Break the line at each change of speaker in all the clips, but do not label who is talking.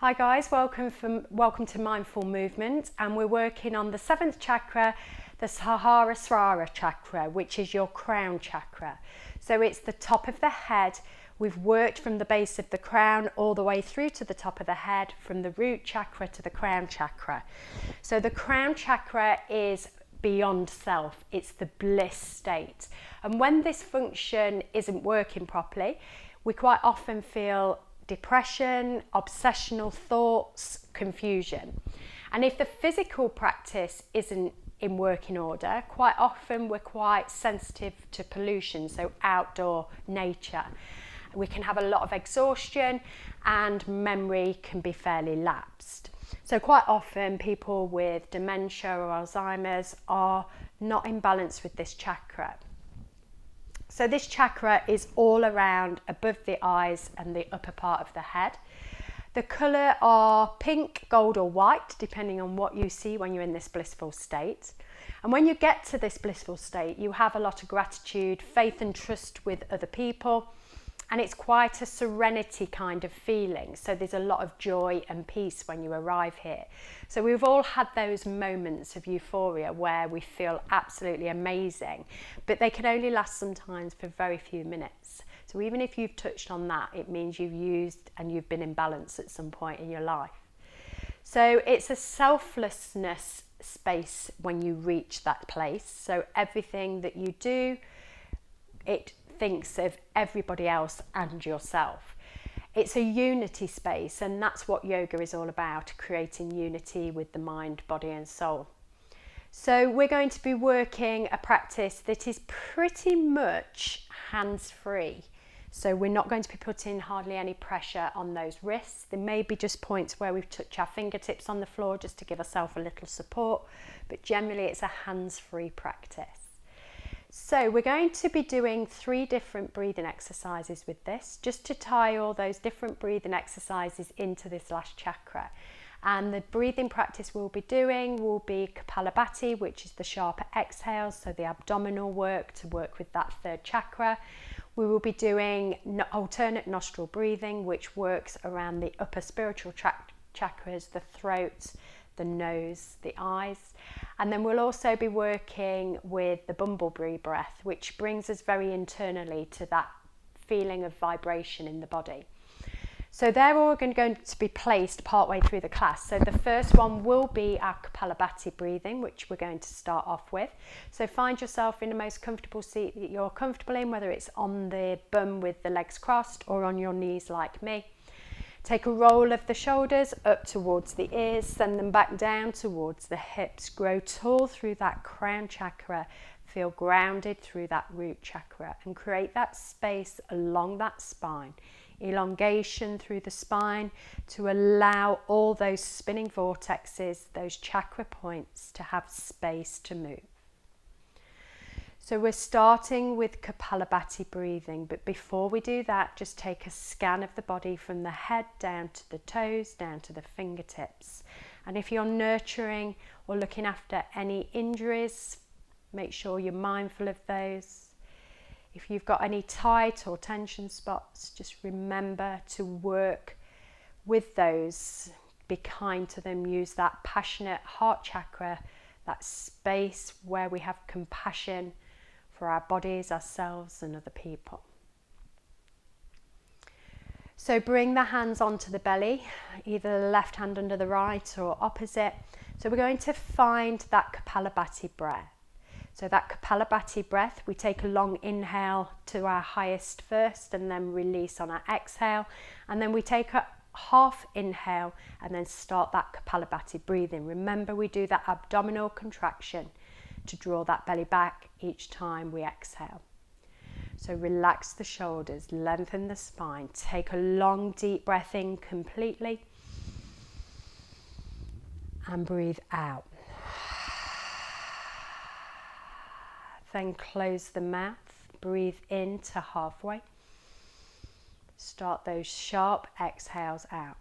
Hi guys, welcome to Mindful Movement, and we're working on the 7th chakra, the Sahasrara chakra, which is your crown chakra. So it's the top of the head. We've worked from the base of the crown all the way through to the top of the head, from the root chakra to the crown chakra. So the crown chakra is beyond self, it's the bliss state. And when this function isn't working properly, we quite often feel depression, obsessional thoughts, confusion. And if the physical practice isn't in working order, quite often we're quite sensitive to pollution, so outdoor nature. We can have a lot of exhaustion and memory can be fairly lapsed. So quite often people with dementia or Alzheimer's are not in balance with this chakra. So this chakra is all around above the eyes and the upper part of the head. The colour are pink, gold or white, depending on what you see when you're in this blissful state. And when you get to this blissful state, you have a lot of gratitude, faith and trust with other people. And it's quite a serenity kind of feeling. So there's a lot of joy and peace when you arrive here. So we've all had those moments of euphoria where we feel absolutely amazing, but they can only last sometimes for very few minutes. So even if you've touched on that, it means you've used and you've been in balance at some point in your life. So it's a selflessness space when you reach that place. So everything that you do, it thinks of everybody else and yourself. It's a unity space, and that's what yoga is all about, creating unity with the mind, body and soul. So we're going to be working a practice that is pretty much hands-free. So we're not going to be putting hardly any pressure on those wrists. There may be just points where we touch our fingertips on the floor just to give ourselves a little support, but generally it's a hands-free practice. So we're going to be doing 3 different breathing exercises with this, just to tie all those different breathing exercises into this last chakra. And the breathing practice we'll be doing will be Kapalabhati, which is the sharper exhales, so the abdominal work to work with that 3rd chakra. We will be doing alternate nostril breathing, which works around the upper spiritual chakras, the throat, the nose, the eyes. And then we'll also be working with the bumblebee breath, which brings us very internally to that feeling of vibration in the body. So they're all going to be placed partway through the class. So the first one will be our Kapalabhati breathing, which we're going to start off with. So find yourself in the most comfortable seat that you're comfortable in, whether it's on the bum with the legs crossed or on your knees like me. Take a roll of the shoulders up towards the ears, send them back down towards the hips. Grow tall through that crown chakra. Feel grounded through that root chakra and create that space along that spine. Elongation through the spine to allow all those spinning vortexes, those chakra points, to have space to move. So we're starting with Kapalabhati breathing, but before we do that, just take a scan of the body from the head down to the toes, down to the fingertips. And if you're nurturing or looking after any injuries, make sure you're mindful of those. If you've got any tight or tension spots, just remember to work with those. Be kind to them. Use that passionate heart chakra, that space where we have compassion for our bodies, ourselves and other people. So bring the hands onto the belly, either the left hand under the right or opposite. So we're going to find that Kapalabhati breath. So that Kapalabhati breath, we take a long inhale to our highest first and then release on our exhale. And then we take a half inhale and then start that Kapalabhati breathing. Remember, we do that abdominal contraction to draw that belly back each time we exhale. So relax the shoulders, lengthen the spine, take a long deep breath in completely and breathe out. Then close the mouth, breathe in to halfway. Start those sharp exhales out.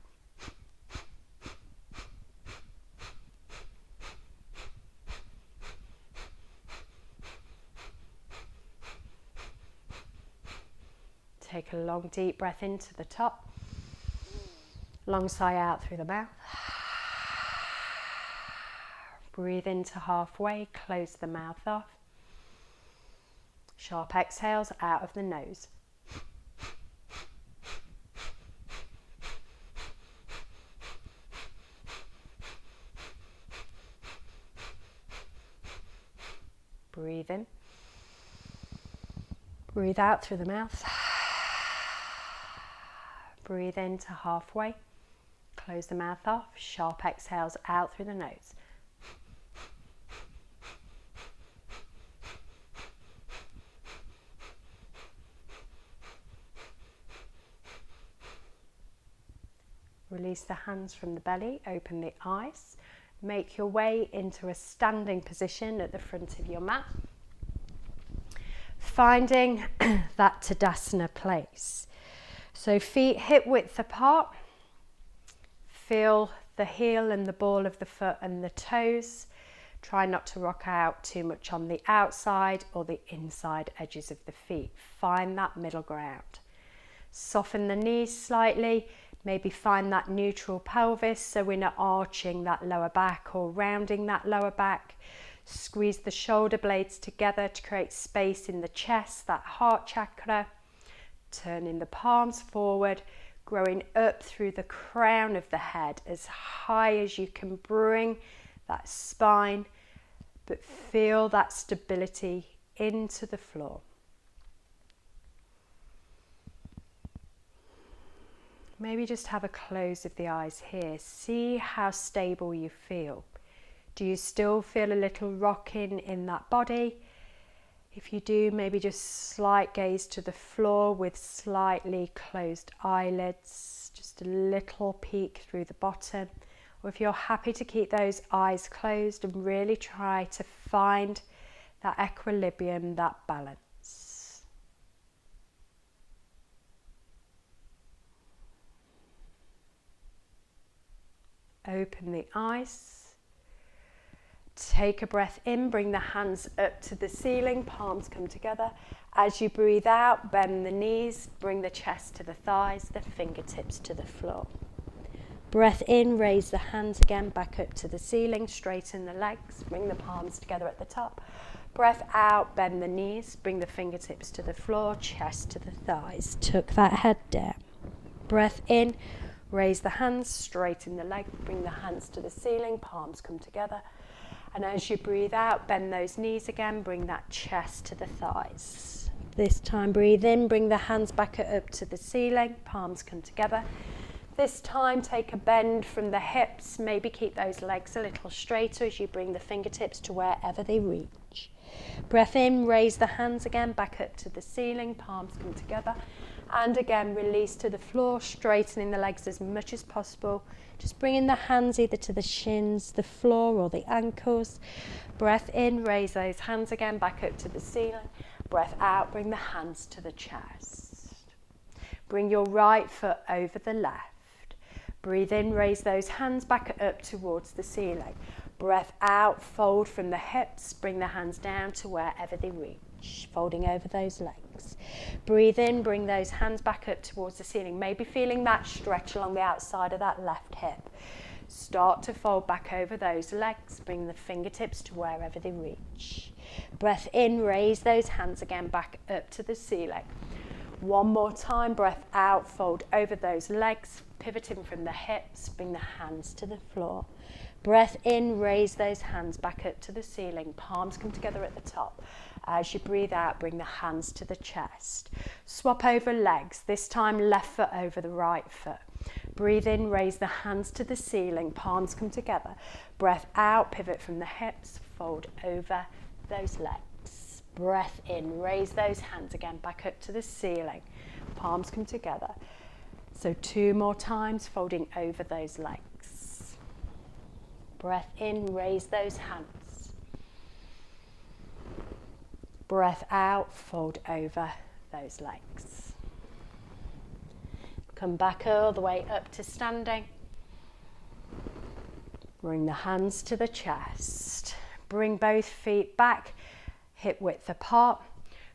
Take a long deep breath into the top. Long sigh out through the mouth. Breathe into halfway, close the mouth off. Sharp exhales out of the nose. Breathe in. Breathe out through the mouth. Breathe into halfway. Close the mouth off. Sharp exhales out through the nose. Release the hands from the belly. Open the eyes. Make your way into a standing position at the front of your mat. Finding that Tadasana place. So feet hip width apart. Feel the heel and the ball of the foot and the toes. Try not to rock out too much on the outside or the inside edges of the feet. Find that middle ground. Soften the knees slightly. Maybe find that neutral pelvis so we're not arching that lower back or rounding that lower back. Squeeze the shoulder blades together to create space in the chest, that heart chakra. Turning the palms forward, growing up through the crown of the head as high as you can bring that spine, but feel that stability into the floor. Maybe just have a close of the eyes here. See how stable you feel. Do you still feel a little rocking in that body? If you do, maybe just slight gaze to the floor with slightly closed eyelids, just a little peek through the bottom. Or if you're happy to keep those eyes closed and really try to find that equilibrium, that balance. Open the eyes. Take a breath in, bring the hands up to the ceiling, palms come together. As you breathe out, bend the knees, bring the chest to the thighs, the fingertips to the floor. Breath in, raise the hands again, back up to the ceiling, straighten the legs, bring the palms together at the top. Breath out, bend the knees, bring the fingertips to the floor, chest to the thighs, tuck that head down. Breath in, raise the hands, straighten the leg, bring the hands to the ceiling, palms come together. And as you breathe out, bend those knees again, bring that chest to the thighs. This time breathe in, bring the hands back up to the ceiling, palms come together. This time take a bend from the hips, maybe keep those legs a little straighter as you bring the fingertips to wherever they reach. Breath in, raise the hands again, back up to the ceiling, palms come together. And again, release to the floor, straightening the legs as much as possible. Just bringing the hands either to the shins, the floor or the ankles. Breath in, raise those hands again, back up to the ceiling. Breath out, bring the hands to the chest. Bring your right foot over the left. Breathe in, raise those hands back up towards the ceiling. Breath out, fold from the hips, bring the hands down to wherever they reach, folding over those legs. Breathe in, bring those hands back up towards the ceiling, maybe feeling that stretch along the outside of that left hip. Start to fold back over those legs, bring the fingertips to wherever they reach. Breath in, raise those hands again back up to the ceiling. One more time, breath out, fold over those legs, pivoting from the hips, bring the hands to the floor. Breath in, raise those hands back up to the ceiling, palms come together at the top. As you breathe out, bring the hands to the chest. Swap over legs, this time left foot over the right foot. Breathe in, raise the hands to the ceiling, palms come together. Breath out, pivot from the hips, fold over those legs. Breath in, raise those hands again back up to the ceiling, palms come together. So 2 more times, folding over those legs. Breath in, raise those hands. Breath out, fold over those legs. Come back all the way up to standing. Bring the hands to the chest. Bring both feet back, hip width apart.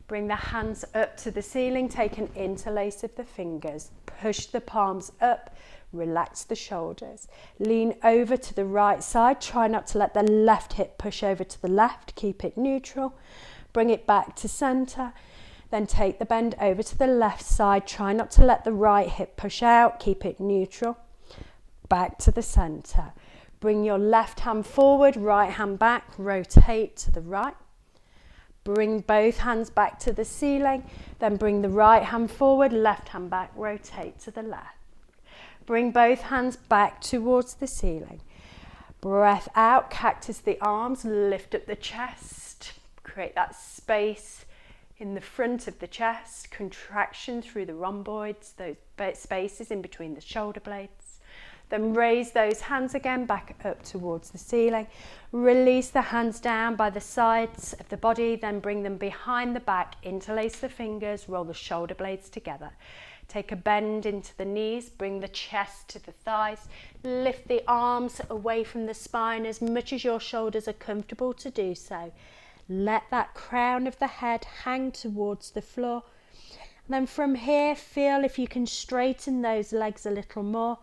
Bring the hands up to the ceiling, take an interlace of the fingers. Push the palms up, Relax the shoulders. Lean over to the right side. Try not to let the left hip push over to the left. Keep it neutral. Bring it back to center. Then take the bend over to the left side. Try not to let the right hip push out. Keep it neutral. Back to the center. Bring your left hand forward, right hand back. Rotate to the right. Bring both hands back to the ceiling. Then bring the right hand forward, left hand back. Rotate to the left. Bring both hands back towards the ceiling. Breath out, cactus the arms, lift up the chest. Create that space in the front of the chest, contraction through the rhomboids, those spaces in between the shoulder blades. Then raise those hands again back up towards the ceiling. Release the hands down by the sides of the body, then bring them behind the back, interlace the fingers, roll the shoulder blades together. Take a bend into the knees, bring the chest to the thighs, lift the arms away from the spine as much as your shoulders are comfortable to do so. Let that crown of the head hang towards the floor. Then from here, feel if you can straighten those legs a little more,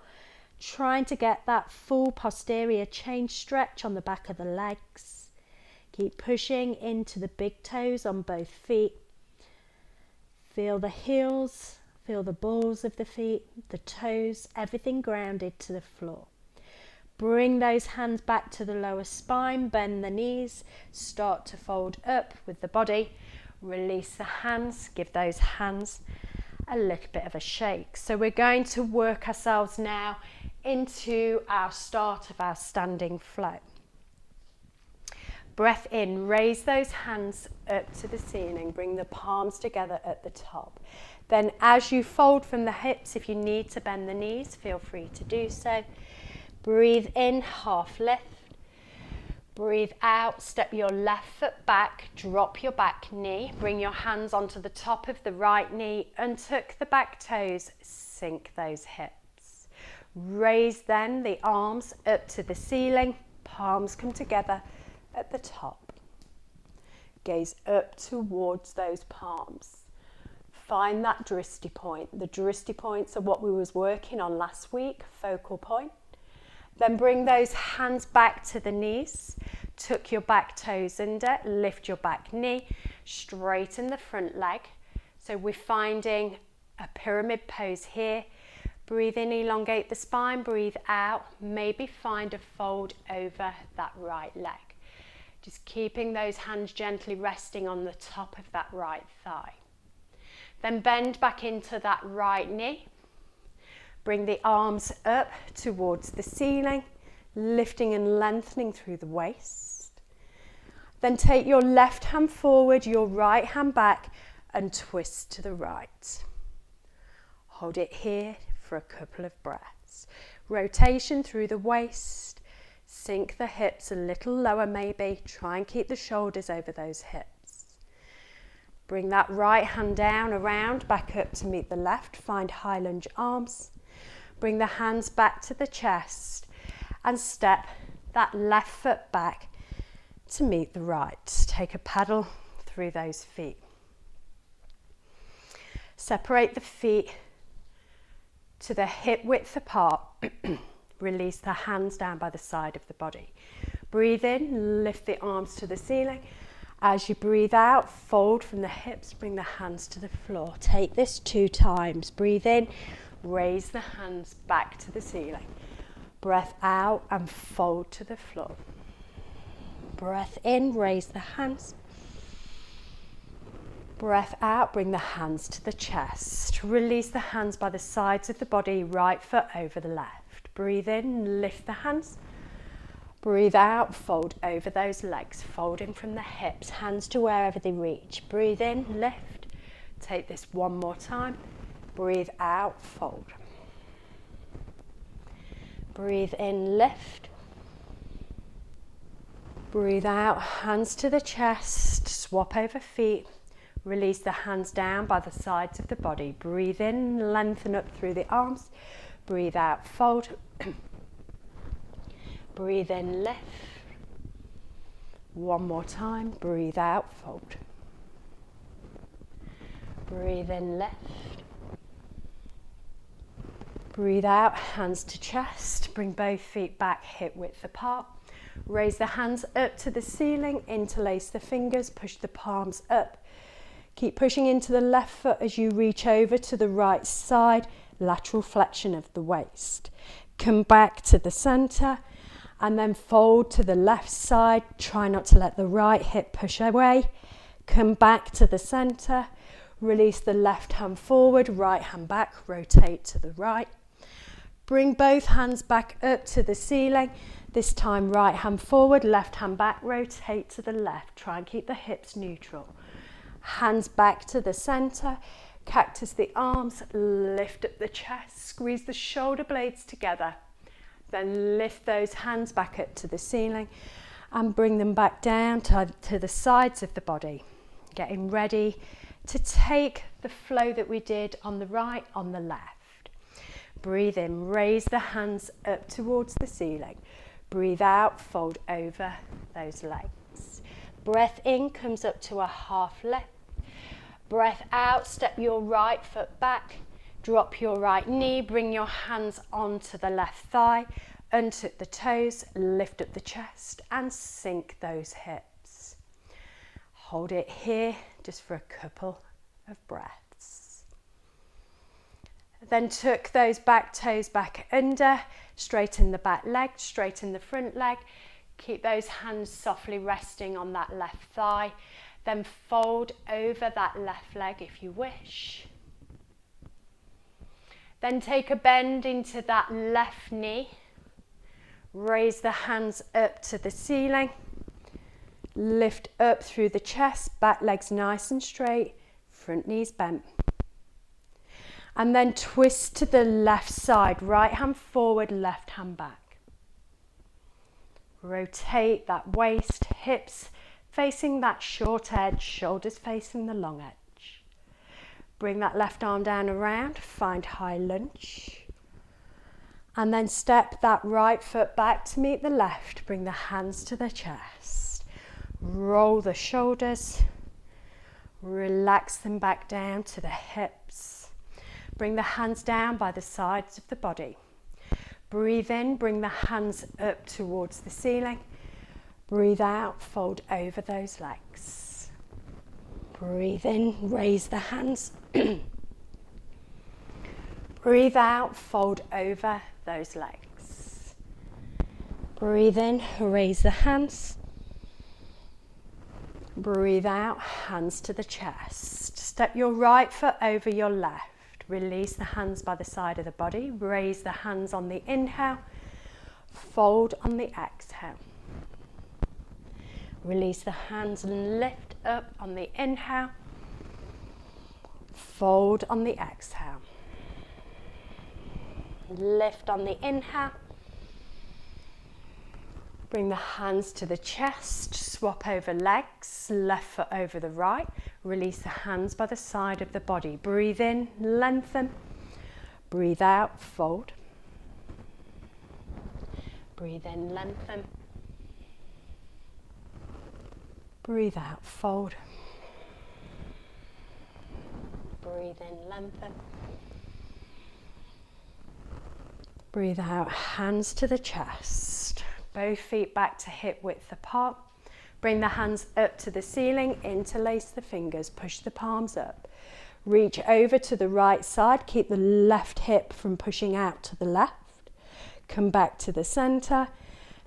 trying to get that full posterior chain stretch on the back of the legs. Keep pushing into the big toes on both feet. Feel the heels. Feel the balls of the feet, the toes, everything grounded to the floor. Bring those hands back to the lower spine, bend the knees, start to fold up with the body. Release the hands, give those hands a little bit of a shake. So we're going to work ourselves now into our start of our standing flow. Breath in, raise those hands up to the ceiling, bring the palms together at the top. Then as you fold from the hips, if you need to bend the knees, feel free to do so. Breathe in, half lift. Breathe out, step your left foot back, drop your back knee, bring your hands onto the top of the right knee, untuck the back toes, sink those hips. Raise then the arms up to the ceiling, palms come together at the top. Gaze up towards those palms. Find that drishti point. The drishti points are what we was working on last week, focal point. Then bring those hands back to the knees. Tuck your back toes under, lift your back knee, straighten the front leg. So we're finding a pyramid pose here. Breathe in, elongate the spine, breathe out. Maybe find a fold over that right leg. Just keeping those hands gently resting on the top of that right thigh. Then bend back into that right knee. Bring the arms up towards the ceiling, lifting and lengthening through the waist. Then take your left hand forward, your right hand back, and twist to the right. Hold it here for a couple of breaths. Rotation through the waist. Sink the hips a little lower maybe. Try and keep the shoulders over those hips. Bring that right hand down, around, back up to meet the left. Find high lunge arms. Bring the hands back to the chest and step that left foot back to meet the right. Take a paddle through those feet. Separate the feet to the hip width apart. Release the hands down by the side of the body. Breathe in, lift the arms to the ceiling. As you breathe out, fold from the hips, bring the hands to the floor. Take this 2 times. Breathe in, raise the hands back to the ceiling. Breath out and fold to the floor. Breath in, raise the hands. Breath out, bring the hands to the chest. Release the hands by the sides of the body, right foot over the left. Breathe in, lift the hands. Breathe out, fold over those legs, folding from the hips, hands to wherever they reach. Breathe in, lift. Take this one more time. Breathe out, fold. Breathe in, lift. Breathe out, hands to the chest, swap over feet. Release the hands down by the sides of the body. Breathe in, lengthen up through the arms. Breathe out, fold. Breathe in, lift. One more time. Breathe out, fold. Breathe in, lift. Breathe out, hands to chest. Bring both feet back, hip width apart. Raise the hands up to the ceiling, interlace the fingers, push the palms up. Keep pushing into the left foot as you reach over to the right side, lateral flexion of the waist. Come back to the center and then fold to the left side. Try not to let the right hip push away. Come back to the center. Release the left hand forward, right hand back, rotate to the right. Bring both hands back up to the ceiling. This time right hand forward, left hand back, rotate to the left. Try and keep the hips neutral. Hands back to the center. Cactus the arms, lift up the chest, squeeze the shoulder blades together. Then lift those hands back up to the ceiling and bring them back down to the sides of the body. Getting ready to take the flow that we did on the right, on the left. Breathe in, raise the hands up towards the ceiling. Breathe out, fold over those legs. Breath in comes up to a half lift. Breath out, step your right foot back. Drop your right knee, bring your hands onto the left thigh. Untuck the toes, lift up the chest and sink those hips. Hold it here just for a couple of breaths. Then tuck those back toes back under, straighten the back leg, straighten the front leg. Keep those hands softly resting on that left thigh. Then fold over that left leg if you wish. Then take a bend into that left knee. Raise the hands up to the ceiling. Lift up through the chest, back legs nice and straight, front knees bent. And then twist to the left side, right hand forward, left hand back. Rotate that waist, hips facing that short edge, shoulders facing the long edge. Bring that left arm down around, find high lunge. And then step that right foot back to meet the left. Bring the hands to the chest. Roll the shoulders. Relax them back down to the hips. Bring the hands down by the sides of the body. Breathe in, bring the hands up towards the ceiling. Breathe out, fold over those legs. Breathe in, raise the hands. Breathe out, fold over those legs. Breathe in, raise the hands. Breathe out, hands to the chest. Step your right foot over your left. Release the hands by the side of the body. Raise the hands on the inhale. Fold on the exhale. Release the hands and lift up on the inhale. Fold on the exhale. Lift on the inhale. Bring the hands to the chest, swap over legs, left foot over the right. Release the hands by the side of the body. Breathe in, lengthen. Breathe out, fold. Breathe in, lengthen. Breathe out, fold. Breathe in, lengthen. Breathe out, hands to the chest. Both feet back to hip width apart. Bring the hands up to the ceiling, interlace the fingers, push the palms up. Reach over to the right side, keep the left hip from pushing out to the left. Come back to the center,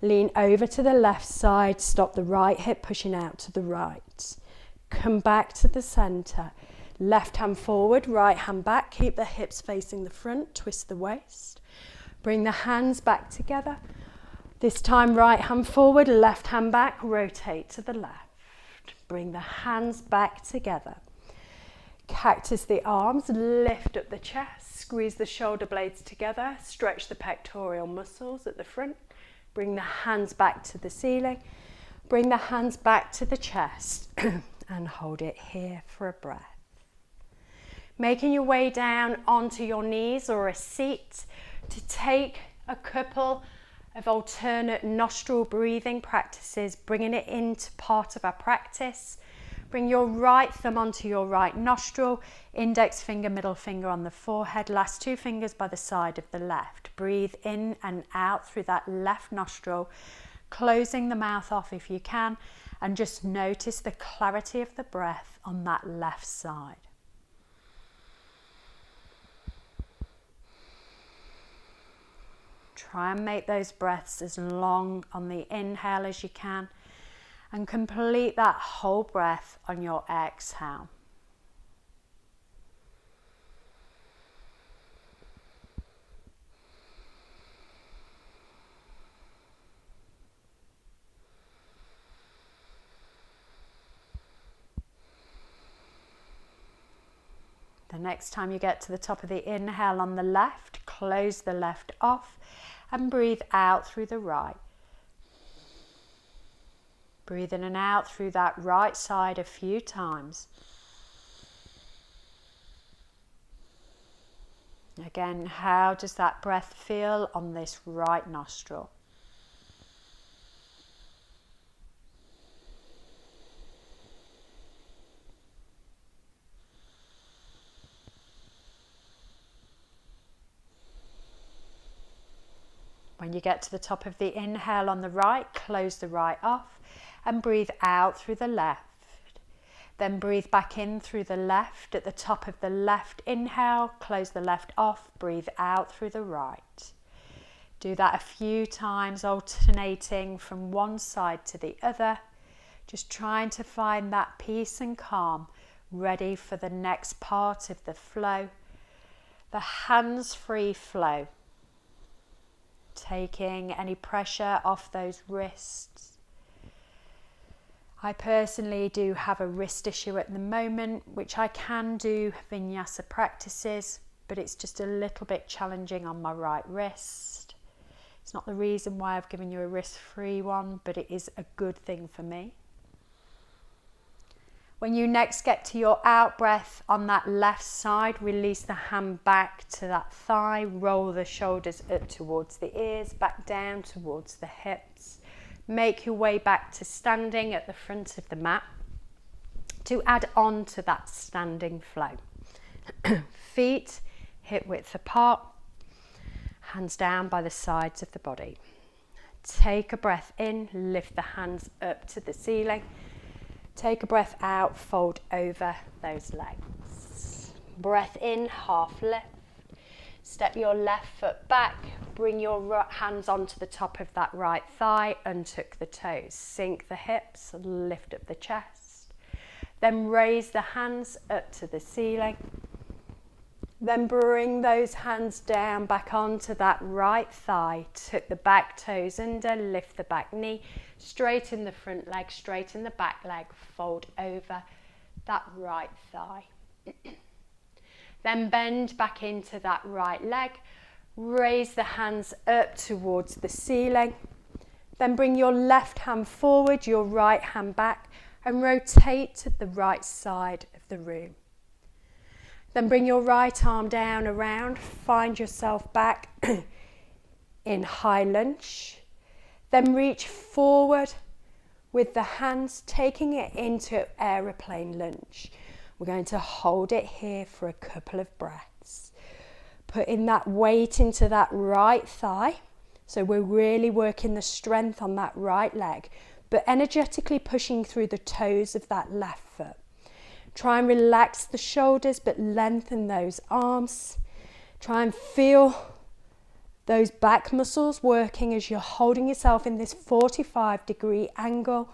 lean over to the left side, stop the right hip pushing out to the right. Come back to the center, left hand forward, right hand back, keep the hips facing the front, twist the waist. Bring the hands back together. This time right hand forward, left hand back, rotate to the left. Bring the hands back together. Cactus the arms, lift up the chest, squeeze the shoulder blades together, stretch the pectoral muscles at the front. Bring the hands back to the ceiling. Bring the hands back to the chest and hold it here for a breath. Making your way down onto your knees or a seat to take a couple of alternate nostril breathing practices, bringing it into part of our practice. Bring your right thumb onto your right nostril, index finger, middle finger on the forehead, last two fingers by the side of the left. Breathe in and out through that left nostril, closing the mouth off if you can, and just notice the clarity of the breath on that left side. Try and make those breaths as long on the inhale as you can, and complete that whole breath on your exhale. The next time you get to the top of the inhale on the left, close the left off and breathe out through the right. Breathe in and out through that right side a few times. Again, how does that breath feel on this right nostril? When you get to the top of the inhale on the right, close the right off and breathe out through the left. Then breathe back in through the left. At the top of the left inhale, close the left off, breathe out through the right. Do that a few times, alternating from one side to the other, just trying to find that peace and calm, ready for the next part of the flow, the hands-free flow. Taking any pressure off those wrists. I personally do have a wrist issue at the moment, which I can do vinyasa practices, but it's just a little bit challenging on my right wrist. It's not the reason why I've given you a wrist-free one, but it is a good thing for me. When you next get to your out breath on that left side, release the hand back to that thigh, roll the shoulders up towards the ears, back down towards the hips. Make your way back to standing at the front of the mat to add on to that standing flow. Feet hip width apart, hands down by the sides of the body. Take a breath in, lift the hands up to the ceiling. Take a breath out, fold over those legs. Breath in, half lift. Step your left foot back, bring your hands onto the top of that right thigh, untuck the toes, sink the hips, lift up the chest. Then raise the hands up to the ceiling. Then bring those hands down back onto that right thigh, tuck the back toes under, lift the back knee, straighten the front leg, straighten the back leg, fold over that right thigh. Then bend back into that right leg, raise the hands up towards the ceiling. Then bring your left hand forward, your right hand back, and rotate to the right side of the room. Then bring your right arm down around, find yourself back in high lunge. Then reach forward with the hands, taking it into aeroplane lunge. We're going to hold it here for a couple of breaths. Putting that weight into that right thigh. So we're really working the strength on that right leg, but energetically pushing through the toes of that left foot. Try and relax the shoulders, but lengthen those arms. Try and feel those back muscles working as you're holding yourself in this 45-degree angle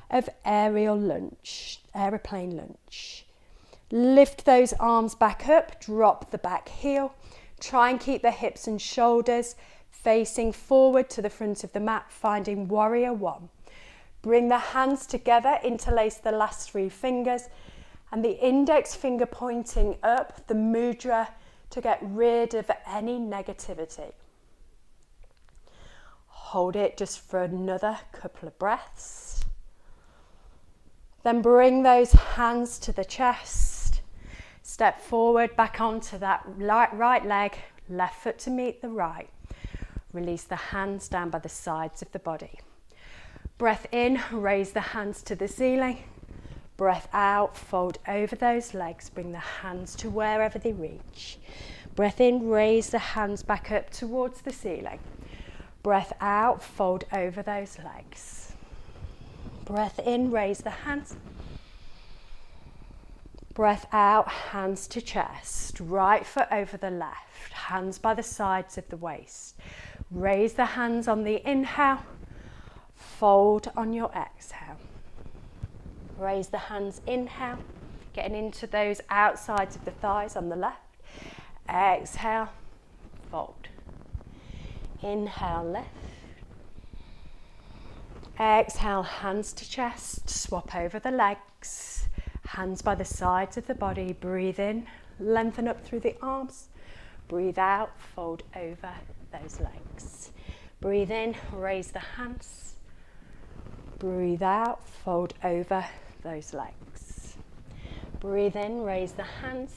of aerial lunge, aeroplane lunge. Lift those arms back up, drop the back heel. Try and keep the hips and shoulders facing forward to the front of the mat, finding warrior one. Bring the hands together, interlace the last three fingers, and the index finger pointing up, the mudra, to get rid of any negativity. Hold it just for another couple of breaths. Then bring those hands to the chest. Step forward, back onto that right leg, left foot to meet the right. Release the hands down by the sides of the body. Breath in, raise the hands to the ceiling. Breath out, fold over those legs, bring the hands to wherever they reach. Breath in, raise the hands back up towards the ceiling. Breath out, fold over those legs. Breath in, raise the hands. Breath out, hands to chest, right foot over the left, hands by the sides of the waist. Raise the hands on the inhale, fold on your exhale. Raise the hands, inhale, getting into those outsides of the thighs on the left. Exhale, fold. Inhale, lift. Exhale, hands to chest, swap over the legs. Hands by the sides of the body, breathe in, lengthen up through the arms. Breathe out, fold over those legs. Breathe in, raise the hands. Breathe out, fold over those legs. Breathe in, raise the hands.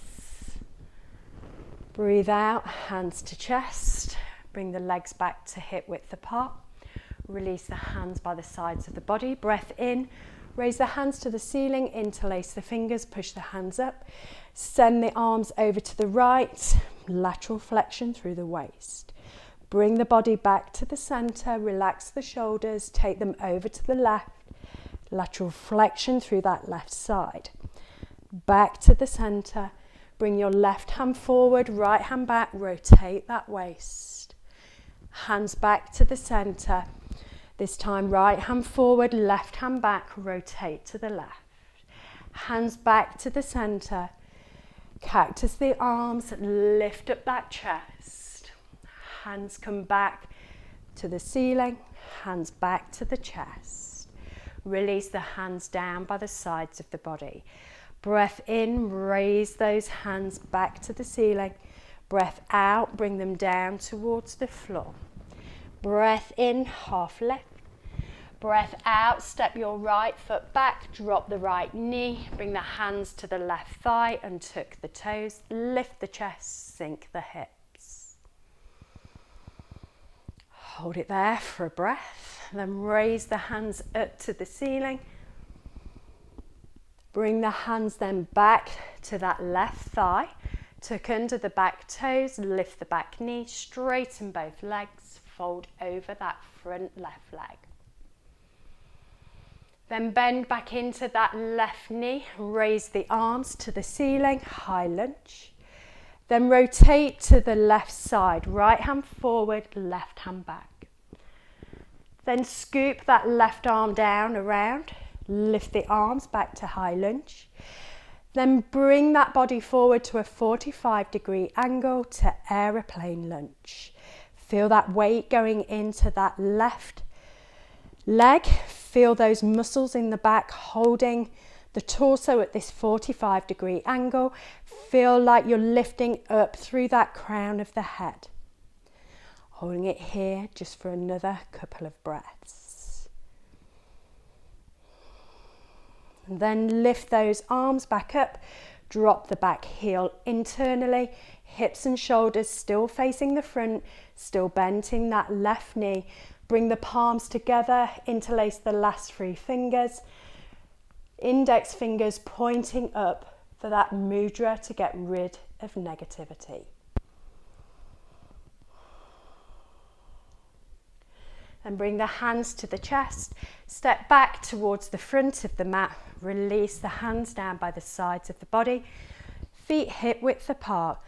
Breathe out, hands to chest. Bring the legs back to hip width apart. Release the hands by the sides of the body. Breath in, raise the hands to the ceiling, interlace the fingers, push the hands up. Send the arms over to the right, lateral flexion through the waist. Bring the body back to the center, relax the shoulders, take them over to the left, lateral flexion through that left side. Back to the center, bring your left hand forward, right hand back, rotate that waist. Hands back to the center. This time right hand forward, left hand back, rotate to the left. Hands back to the center. Cactus the arms, lift up that chest. Hands come back to the ceiling, hands back to the chest. Release the hands down by the sides of the body. Breath in, raise those hands back to the ceiling. Breath out, bring them down towards the floor. Breath in, half lift. Breath out, step your right foot back, drop the right knee, bring the hands to the left thigh, untuck the toes, lift the chest, sink the hips. Hold it there for a breath, then raise the hands up to the ceiling. Bring the hands then back to that left thigh, tuck under the back toes, lift the back knee, straighten both legs, fold over that front left leg. Then bend back into that left knee, raise the arms to the ceiling, high lunge. Then rotate to the left side, right hand forward, left hand back. Then scoop that left arm down around, lift the arms back to high lunge. Then bring that body forward to a 45-degree angle to aeroplane lunge. Feel that weight going into that left leg. Feel those muscles in the back holding the torso at this 45-degree angle. Feel like you're lifting up through that crown of the head. Holding it here just for another couple of breaths. And then lift those arms back up. Drop the back heel internally. Hips and shoulders still facing the front, still bending that left knee. Bring the palms together, interlace the last 3 fingers. Index fingers pointing up for that mudra to get rid of negativity. Then bring the hands to the chest. Step back towards the front of the mat. Release the hands down by the sides of the body. Feet hip width apart.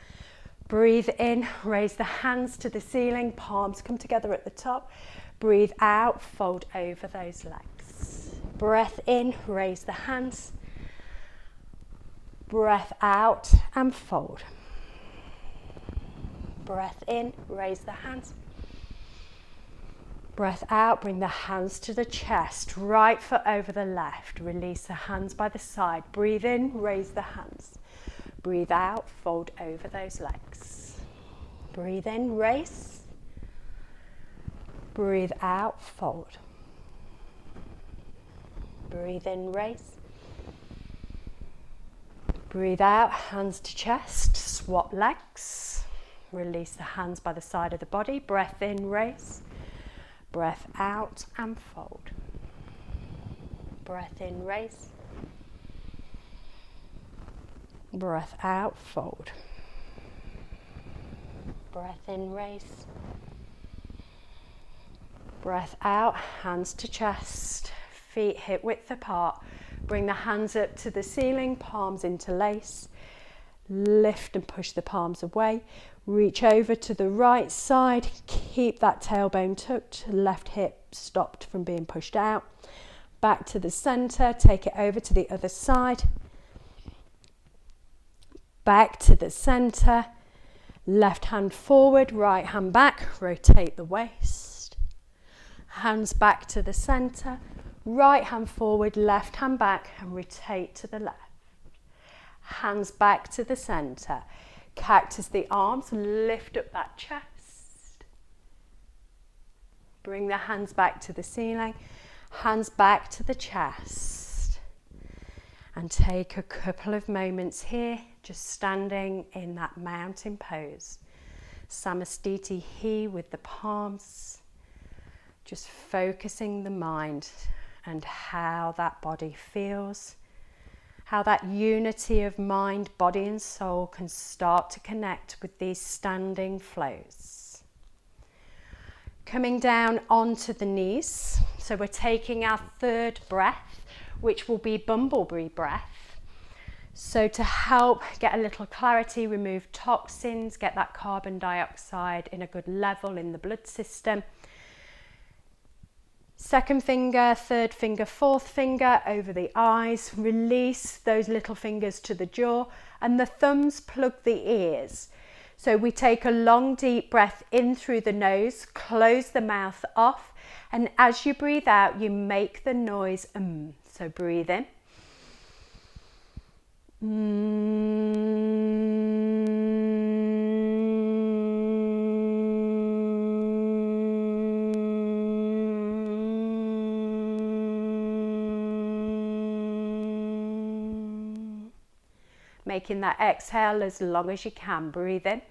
Breathe in, raise the hands to the ceiling, palms come together at the top. Breathe out, fold over those legs. Breath in, raise the hands. Breath out and fold. Breath in, raise the hands. Breath out, bring the hands to the chest, right foot over the left. Release the hands by the side. Breathe in, raise the hands. Breathe out, fold over those legs. Breathe in, raise. Breathe out, fold. Breathe in, raise. Breathe out, hands to chest, swap legs. Release the hands by the side of the body. Breath in, raise. Breath out and fold. Breath in, raise. Breath out, fold. Breath in, raise. Breath out, hands to chest, feet hip width apart. Bring the hands up to the ceiling, palms interlace. Lift and push the palms away. Reach over to the right side. Keep that tailbone tucked. Left hip stopped from being pushed out. Back to the center. Take it over to the other side. Back to the center. Left hand forward, right hand back. Rotate the waist. Hands back to the center. Right hand forward, left hand back, and rotate to the left. Hands back to the center. Cactus the arms, lift up that chest. Bring the hands back to the ceiling. Hands back to the chest. And take a couple of moments here, just standing in that mountain pose. Samastiti He with the palms. Just focusing the mind and how that body feels. How that unity of mind, body and soul can start to connect with these standing flows. Coming down onto the knees. So we're taking our third breath, which will be bumblebee breath. So to help get a little clarity, remove toxins, get that carbon dioxide in a good level in the blood system. Second finger, third finger, fourth finger over the eyes. Release those little fingers to the jaw and the thumbs plug the ears. So we take a long deep breath in through the nose, close the mouth off, and as you breathe out, you make the noise So breathe in. Making that exhale as long as you can. Breathe in.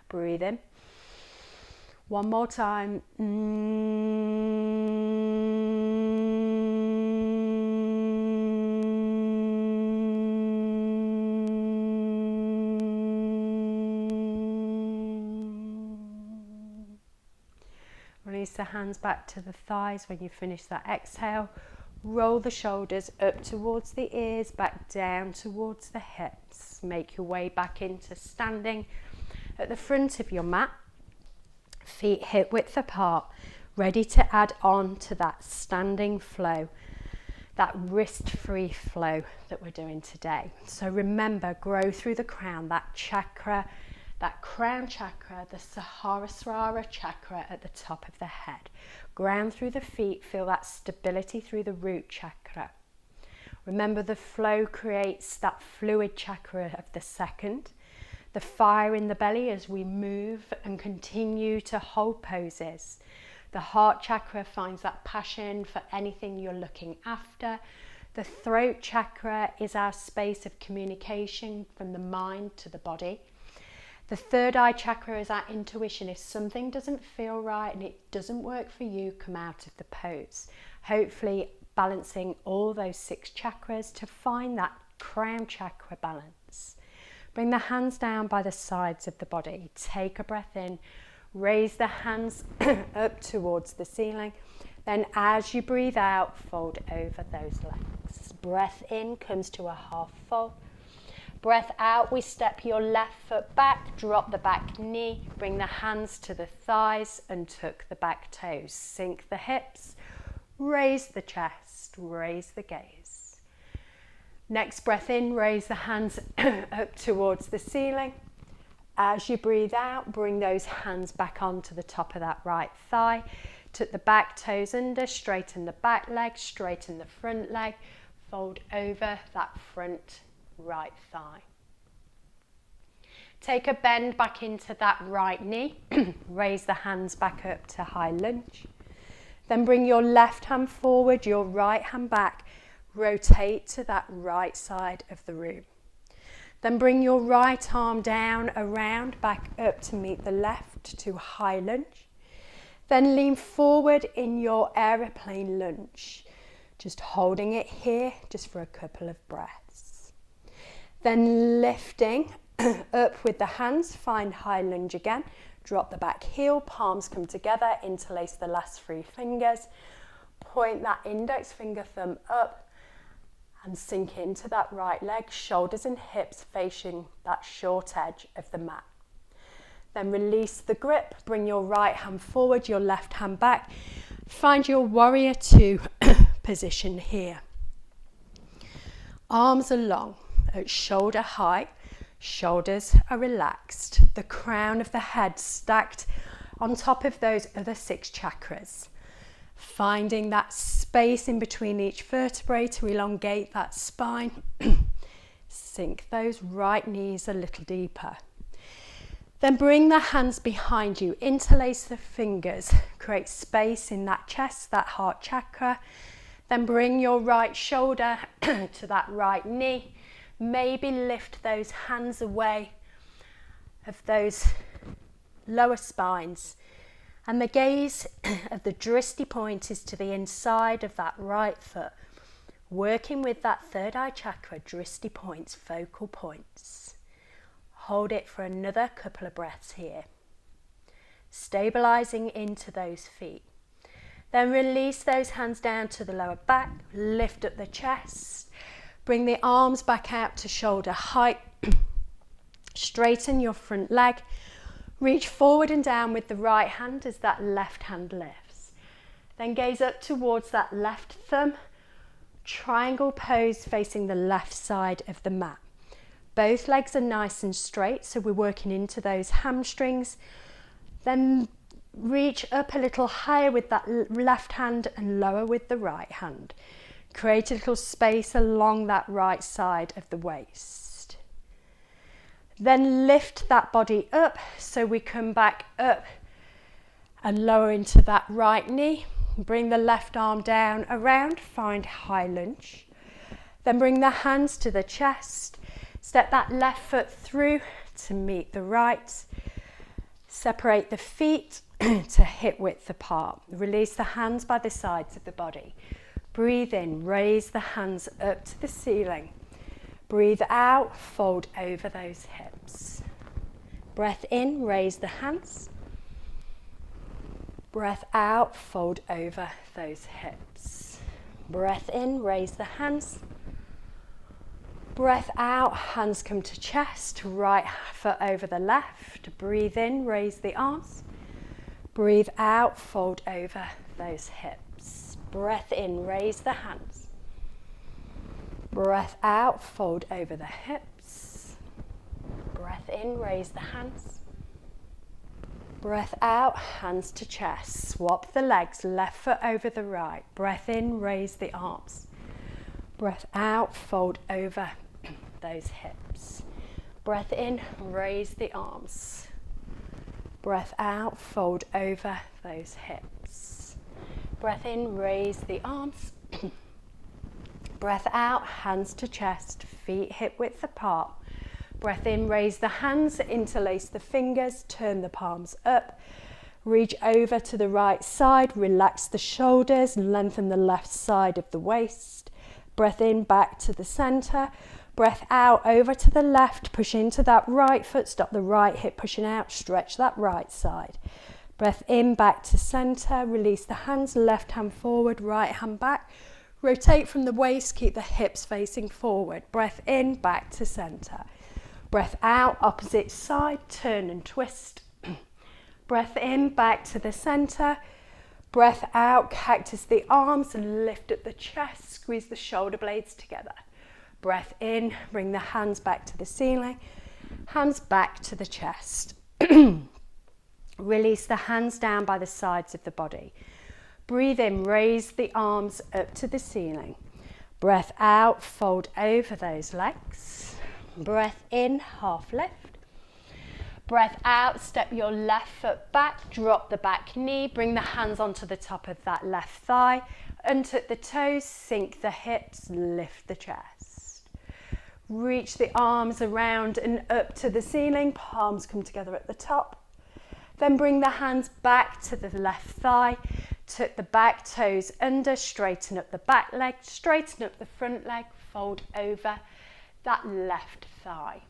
Breathe in. One more time. Release the hands back to the thighs when you finish that exhale. Roll the shoulders up towards the ears, back down towards the hips. Make your way back into standing at the front of your mat. Feet hip width apart, ready to add on to that standing flow, that wrist-free flow that we're doing today. So remember, grow through the crown, that chakra, that crown chakra, the Sahasrara chakra at the top of the head. Ground through the feet, feel that stability through the root chakra. Remember, the flow creates that fluid chakra of the second. The fire in the belly as we move and continue to hold poses. The heart chakra finds that passion for anything you're looking after. The throat chakra is our space of communication from the mind to the body. The third eye chakra is our intuition. If something doesn't feel right and it doesn't work for you, come out of the pose. Hopefully balancing all those 6 chakras to find that crown chakra balance. Bring the hands down by the sides of the body. Take a breath in. Raise the hands up towards the ceiling. Then as you breathe out, fold over those legs. Breath in comes to a half fold. Breath out, we step your left foot back, drop the back knee, bring the hands to the thighs and tuck the back toes. Sink the hips, raise the chest, raise the gaze. Next breath in, raise the hands up towards the ceiling. As you breathe out, bring those hands back onto the top of that right thigh. Tuck the back toes under, straighten the back leg, straighten the front leg, fold over that front right thigh. Take a bend back into that right knee. Raise the hands back up to high lunge. Then bring your left hand forward, your right hand back. rotate to that right side of the room. Then bring your right arm down, around, back up to meet the left to high lunge. Then lean forward in your aeroplane lunge, just holding it here just for a couple of breaths. Then lifting up with the hands, find high lunge again. Drop the back heel, palms come together, interlace the last 3 fingers. Point that index finger thumb up and sink into that right leg, shoulders and hips facing that short edge of the mat. Then release the grip, bring your right hand forward, your left hand back. Find your warrior 2 position here. Arms are long at shoulder height, shoulders are relaxed, the crown of the head stacked on top of those other 6 chakras. Finding that space in between each vertebrae to elongate that spine. Sink those right knees a little deeper. Then bring the hands behind you, interlace the fingers, create space in that chest, that heart chakra. Then bring your right shoulder to that right knee. Maybe lift those hands away of those lower spines. And the gaze of the drishti point is to the inside of that right foot, working with that third eye chakra, drishti points, focal points. Hold it for another couple of breaths here. Stabilizing into those feet. Then release those hands down to the lower back, lift up the chest, bring the arms back out to shoulder height, straighten your front leg. Reach forward and down with the right hand as that left hand lifts. Then gaze up towards that left thumb. Triangle pose facing the left side of the mat. Both legs are nice and straight, so we're working into those hamstrings. Then reach up a little higher with that left hand and lower with the right hand. Create a little space along that right side of the waist. Then lift that body up so we come back up and lower into that right knee. Bring the left arm down, around, find high lunge. Then bring the hands to the chest. Step that left foot through to meet the right. Separate the feet to hip width apart. Release the hands by the sides of the body. Breathe in, raise the hands up to the ceiling. Breathe out, fold over those hips. Breath in, raise the hands. Breath out, fold over those hips. Breath in, raise the hands. Breath out, hands come to chest, right foot over the left. Breathe in, raise the arms. Breathe out, fold over those hips. Breath in, raise the hands. Breath out, fold over the hips. Breath in, raise the hands. Breath out, hands to chest. Swap the legs, left foot over the right. Breath in, raise the arms. Breath out, fold over those hips. Breath in, raise the arms. Breath out, fold over those hips. Breath in, raise the arms. Breath out, hands to chest, feet hip width apart. Breath in, raise the hands, interlace the fingers, turn the palms up. Reach over to the right side, relax the shoulders, lengthen the left side of the waist. Breath in, back to the center. Breath out, over to the left, push into that right foot, stop the right hip pushing out, stretch that right side. Breath in, back to center, release the hands, left hand forward, right hand back. Rotate from the waist, keep the hips facing forward. Breath in, back to center. Breath out, opposite side, turn and twist. Breath in, back to the center. Breath out, cactus the arms and lift up the chest, squeeze the shoulder blades together. Breath in, bring the hands back to the ceiling, hands back to the chest. Release the hands down by the sides of the body. Breathe in, raise the arms up to the ceiling. Breath out, fold over those legs. Breath in, half lift. Breath out, step your left foot back, drop the back knee, bring the hands onto the top of that left thigh, untuck the toes, sink the hips, lift the chest. Reach the arms around and up to the ceiling, palms come together at the top. Then bring the hands back to the left thigh, tuck the back toes under, straighten up the back leg, straighten up the front leg, fold over that left thigh.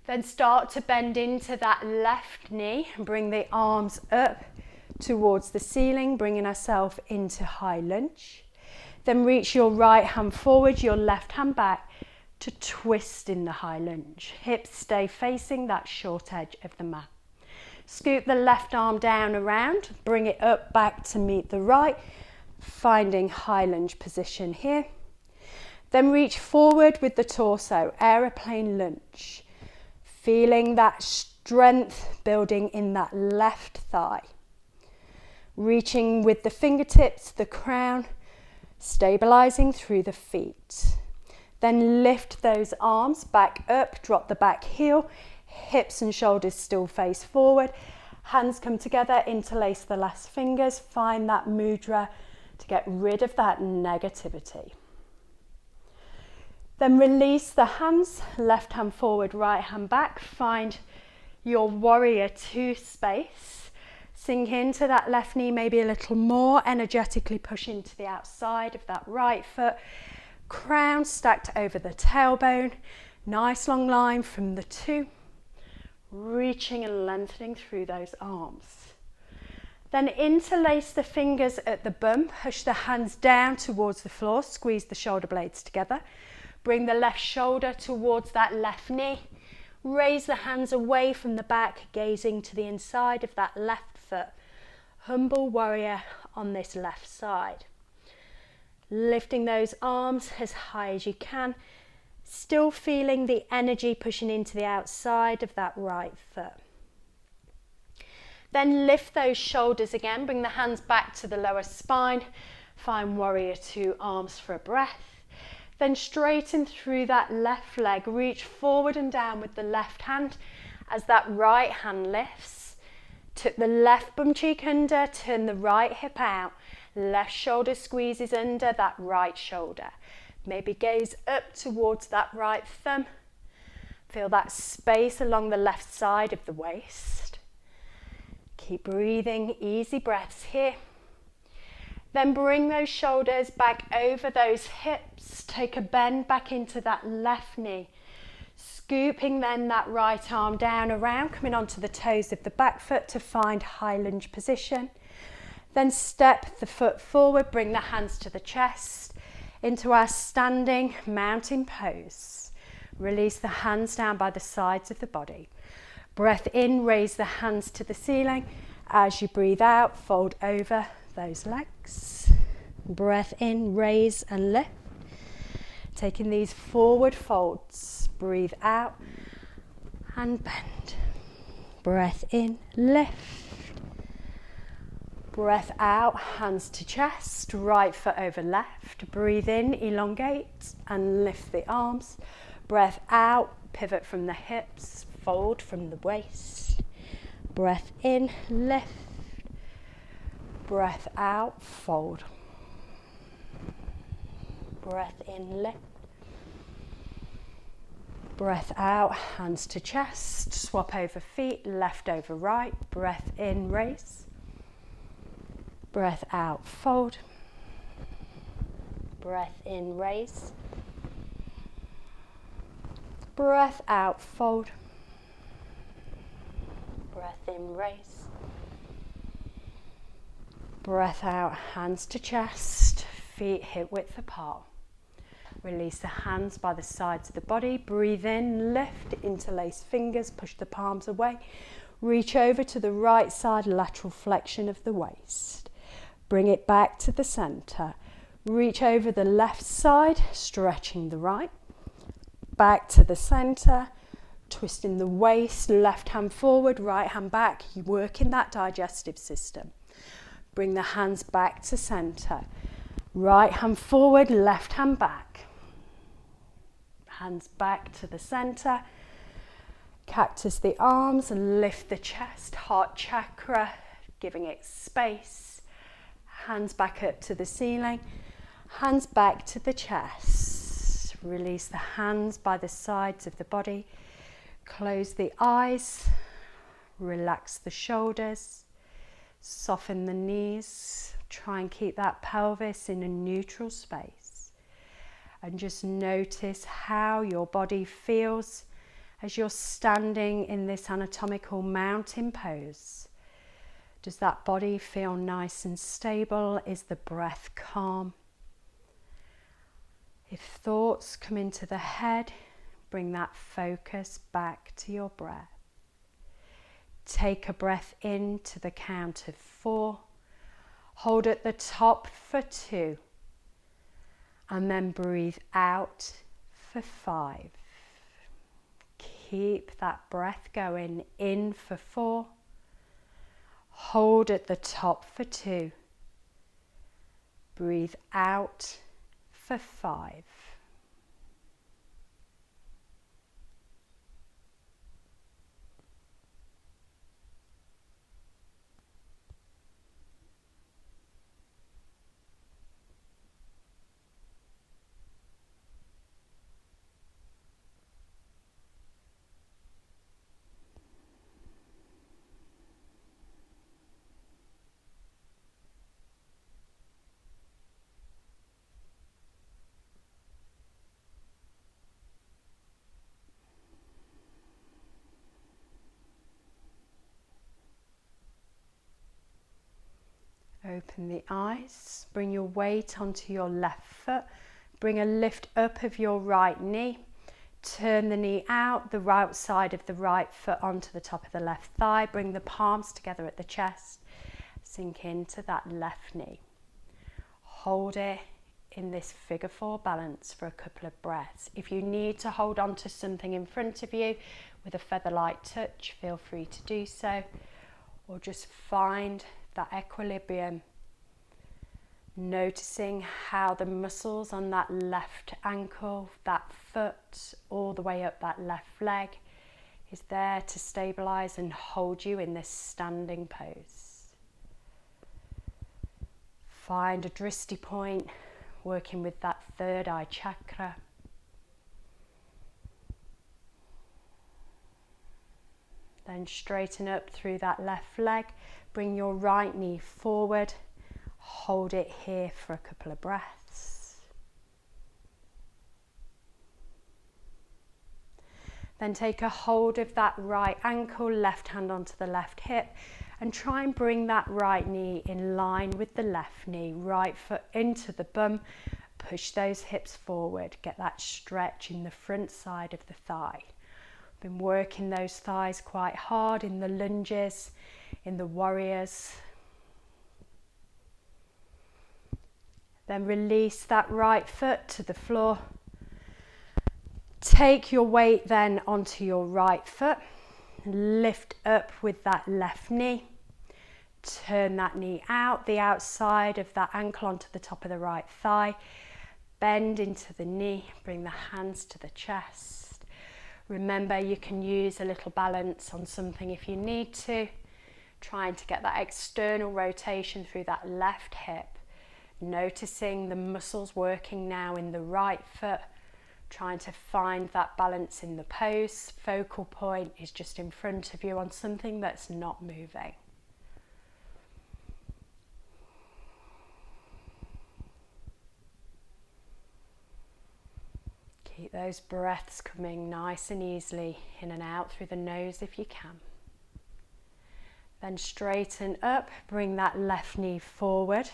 Then start to bend into that left knee and bring the arms up towards the ceiling, bringing ourselves into high lunge. Then reach your right hand forward, your left hand back to twist in the high lunge. Hips stay facing that short edge of the mat. Scoop the left arm down around, bring it up back to meet the right, finding high lunge position here. Then reach forward with the torso, aeroplane lunge. Feeling that strength building in that left thigh. Reaching with the fingertips, the crown, stabilizing through the feet. Then lift those arms back up, drop the back heel, hips and shoulders still face forward. Hands come together, interlace the last fingers, find that mudra to get rid of that negativity. Then release the hands, left hand forward, right hand back. Find your warrior two space. Sink into that left knee, maybe a little more. Energetically push into the outside of that right foot. Crown stacked over the tailbone. Nice long line from the two. Reaching and lengthening through those arms. Then interlace the fingers at the bum. Push the hands down towards the floor. Squeeze the shoulder blades together. Bring the left shoulder towards that left knee. Raise the hands away from the back, gazing to the inside of that left foot. Humble warrior on this left side. Lifting those arms as high as you can. Still feeling the energy pushing into the outside of that right foot. Then lift those shoulders again. Bring the hands back to the lower spine. Find warrior two, arms for a breath. Then straighten through that left leg, reach forward and down with the left hand as that right hand lifts. Tuck the left bum cheek under, turn the right hip out. Left shoulder squeezes under that right shoulder. Maybe gaze up towards that right thumb. Feel that space along the left side of the waist. Keep breathing, easy breaths here. Then bring those shoulders back over those hips. Take a bend back into that left knee. Scooping then that right arm down around, coming onto the toes of the back foot to find high lunge position. Then step the foot forward, bring the hands to the chest into our standing mountain pose. Release the hands down by the sides of the body. Breath in, raise the hands to the ceiling. As you breathe out, fold over those legs. Breath in, raise and lift. Taking these forward folds. Breathe out and bend. Breath in, lift. Breath out, hands to chest, right foot over left. Breathe in, elongate and lift the arms. Breath out, pivot from the hips, fold from the waist. Breath in, lift. Breath out, fold. Breath in, lift. Breath out, hands to chest, swap over feet, left over right. Breath in, raise. Breath out, fold. Breath in, raise. Breath out, fold. Breath in, raise. Breath out, hands to chest, feet hip width apart. Release the hands by the sides of the body. Breathe in, lift, interlace fingers, push the palms away. Reach over to the right side, lateral flexion of the waist. Bring it back to the center. Reach over the left side, stretching the right. Back to the center, twisting the waist, left hand forward, right hand back. You work in that digestive system. Bring the hands back to center. Right hand forward, left hand back. Hands back to the center. Cactus the arms and lift the chest, heart chakra, giving it space. Hands back up to the ceiling, hands back to the chest. Release the hands by the sides of the body. Close the eyes, relax the shoulders, soften the knees. Try and keep that pelvis in a neutral space. And just notice how your body feels as you're standing in this anatomical mountain pose. Does that body feel nice and stable? Is the breath calm? If thoughts come into the head, bring that focus back to your breath. Take a breath in to the count of 4. Hold at the top for 2. And then breathe out for 5. Keep that breath going. In for 4. Hold at the top for 2. Breathe out for 5. Open the eyes, bring your weight onto your left foot, bring a lift up of your right knee, turn the knee out, the right side of the right foot onto the top of the left thigh, bring the palms together at the chest, sink into that left knee. Hold it in this figure 4 balance for a couple of breaths. If you need to hold on to something in front of you with a feather-light touch, feel free to do so, or just find that equilibrium, noticing how the muscles on that left ankle, that foot, all the way up that left leg is there to stabilize and hold you in this standing pose. Find a drishti point, working with that third eye chakra. Then straighten up through that left leg. Bring your right knee forward. Hold it here for a couple of breaths. Then take a hold of that right ankle, left hand onto the left hip, and try and bring that right knee in line with the left knee. Right foot into the bum. Push those hips forward. Get that stretch in the front side of the thigh. Been working those thighs quite hard in the lunges, in the warriors. Then release that right foot to the floor. Take your weight then onto your right foot. Lift up with that left knee. Turn that knee out, the outside of that ankle onto the top of the right thigh. Bend into the knee, bring the hands to the chest. Remember, you can use a little balance on something if you need to. Trying to get that external rotation through that left hip. Noticing the muscles working now in the right foot. Trying to find that balance in the pose. Focal point is just in front of you on something that's not moving. Keep those breaths coming nice and easily in and out through the nose if you can. Then straighten up, bring that left knee forward,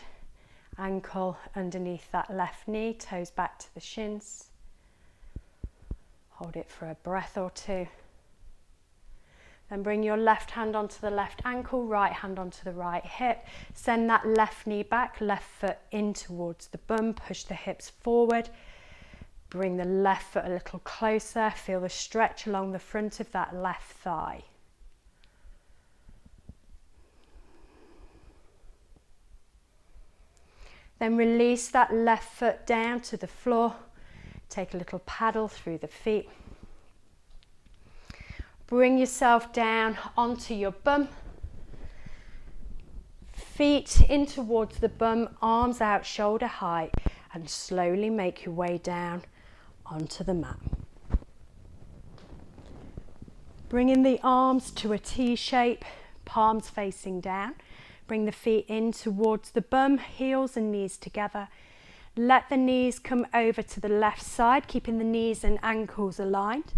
ankle underneath that left knee, toes back to the shins. Hold it for a breath or two. Then bring your left hand onto the left ankle, right hand onto the right hip. Send that left knee back, left foot in towards the bum, push the hips forward. Bring the left foot a little closer, feel the stretch along the front of that left thigh. Then release that left foot down to the floor. Take a little paddle through the feet. Bring yourself down onto your bum. Feet in towards the bum, arms out shoulder height, and slowly make your way down onto the mat. Bringing the arms to a T shape, palms facing down. Bring the feet in towards the bum, heels and knees together. Let the knees come over to the left side, keeping the knees and ankles aligned.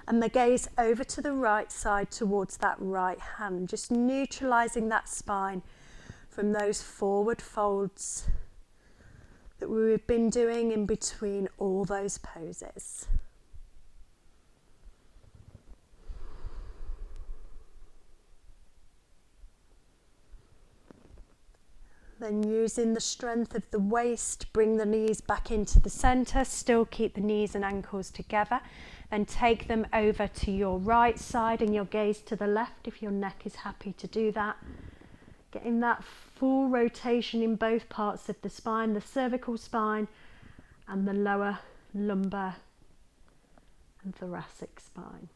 And the gaze over to the right side towards that right hand, just neutralizing that spine from those forward folds that we've been doing in between all those poses. Then using the strength of the waist, bring the knees back into the center, still keep the knees and ankles together. Then take them over to your right side and your gaze to the left if your neck is happy to do that. Getting that full rotation in both parts of the spine, the cervical spine and the lower lumbar and thoracic spine.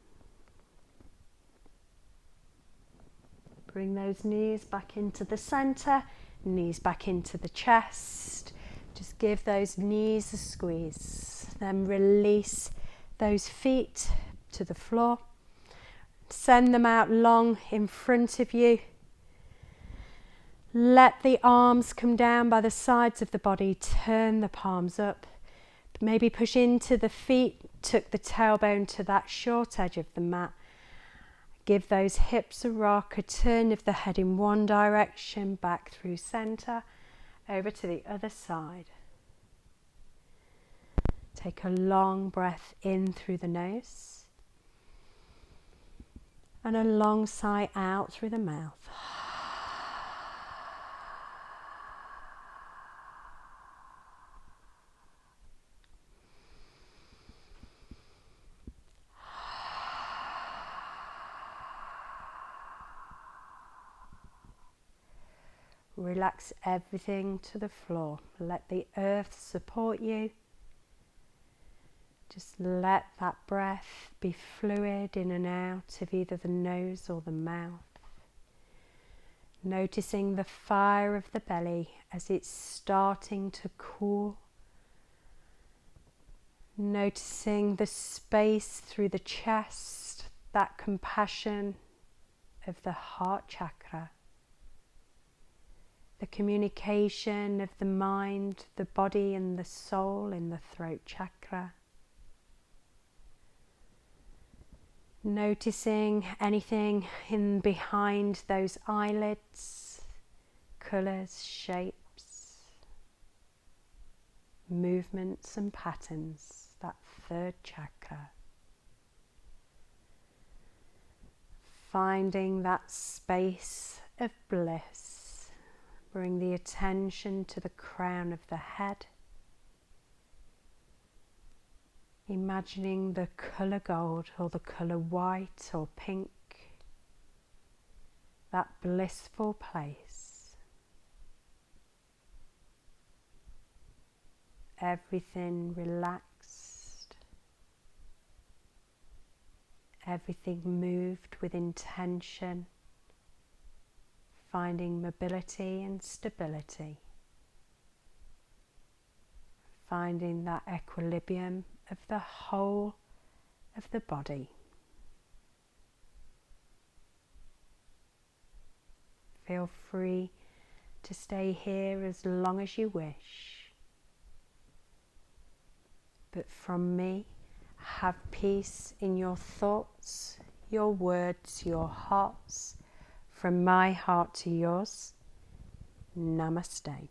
Bring those knees back into the center, knees back into the chest. Just give those knees a squeeze. Then release those feet to the floor. Send them out long in front of you. Let the arms come down by the sides of the body. Turn the palms up. Maybe push into the feet. Tuck the tailbone to that short edge of the mat. Give those hips a rock, a turn of the head in one direction, back through center, over to the other side. Take a long breath in through the nose and a long sigh out through the mouth. Relax everything to the floor. Let the earth support you. Just let that breath be fluid in and out of either the nose or the mouth. Noticing the fire of the belly as it's starting to cool. Noticing the space through the chest, that compassion of the heart chakra. The communication of the mind, the body and the soul in the throat chakra. Noticing anything in behind those eyelids, colours, shapes, movements and patterns, that third chakra. Finding that space of bliss. Bring the attention to the crown of the head. Imagining the colour gold or the colour white or pink. That blissful place. Everything relaxed. Everything moved with intention. Finding mobility and stability. Finding that equilibrium of the whole of the body. Feel free to stay here as long as you wish. But from me, have peace in your thoughts, your words, your hearts. From my heart to yours, Namaste.